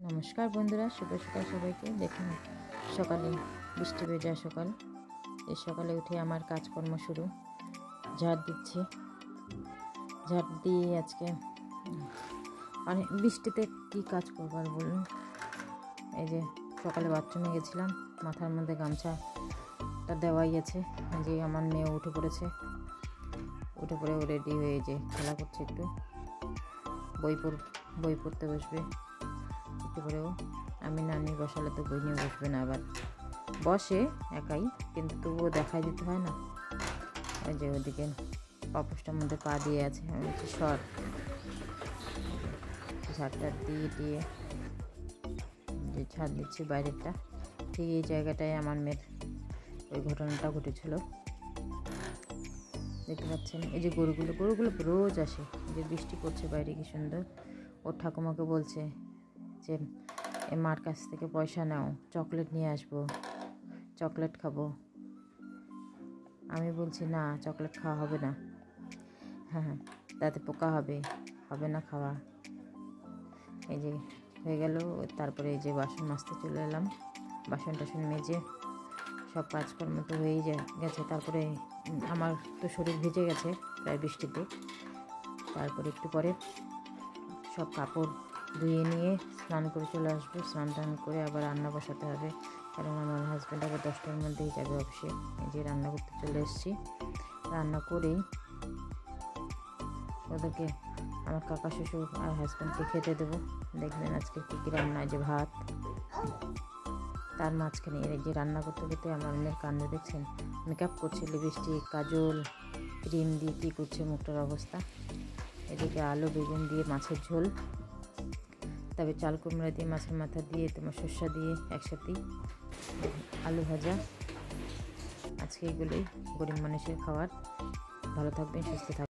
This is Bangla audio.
নমস্কার বন্ধুরা, শুভ সকাল সবাইকে। দেখুন, সকালে বৃষ্টি ভেজা সকাল। এই সকালে উঠে আমার কাজকর্ম শুরু। ঝাড় দিচ্ছি, ঝাড় দিয়ে আজকে মানে বৃষ্টিতে কি কাজ করবার বলুন। এই যে সকালে বাথরুমে গেছিলাম, মাথার মধ্যে গামছাটা দেওয়াই আছে। যে আমার মেয়ে উঠে পড়েছে, উঠে পড়ে ও রেডি হয়ে যে খেলা করছে, একটু বই পড়তে বসবে। উঠে পড়েও আমি নানি বসালে তো বই নিয়ে বসবে না, আবার বসে একাই, কিন্তু তবুও দেখাই দিতে হয় না। ওই যে ওদিকে পাপোশটার মধ্যে পা দিয়ে আছে, আমি বলছি সর। ঝাড়টা দিয়ে যে ঝাড় দিচ্ছি বাইরেরটা। ঠিক এই জায়গাটায় আমার মেয়ের ওই ঘটনাটা ঘটেছিল, দেখতে পাচ্ছেন। এই যে গরুগুলো রোজ আসে, যে বৃষ্টি পড়ছে বাইরে কি সুন্দর। ওর ঠাকুমাকে বলছে যে মার কাছ থেকে পয়সা নাও, চকলেট নিয়ে আসবো, চকলেট খাবো। আমি বলছি না, চকলেট খাওয়া হবে না, হ্যাঁ তাতে পোকা হবে না খাওয়া। এই যে হয়ে গেল। তারপরে এই যে বাসন মাজতে চলে এলাম, বাসন টাসন মেজে সব কাজকর্ম তো হয়েই গেছে। তারপরে আমার তো শরীর ভিজে গেছে প্রায় বৃষ্টিতে। তারপরে একটু পরে সব কাপড় ধুয়ে নিয়ে স্নান করে চলে আসবো। স্নান টান করে আবার রান্না বসাতে হবে, কারণ আমার হাজব্যান্ড আবার 10টার মধ্যেই যাবে অফিসে। এই যে রান্না করতে চলে এসেছি। রান্না করেই ওদেরকে, আমার কাকা শ্বশুর আর হাজব্যান্ডকে খেতে দেবো। দেখবেন আজকে কী কী রান্না, যে ভাত। তার মাঝখানে এই যে রান্না করতে করতে আমার মেয়ের কান্ড দেখছেন, মেকআপ করছে, লিপস্টিক, কাজল, ক্রিম দিয়ে কী করছে, মুখটার অবস্থা। এদিকে আলু বেগুন দিয়ে মাছের ঝোল, তবে চাল কুমড়া দিয়ে মাছের মাথা দিয়ে তোমার শসা দিয়ে একসাথেই আলু ভাজা। আজকে এগুলোই গরিব মানুষের খাবার। ভালো থাকবেন, সুস্থ থাকবেন।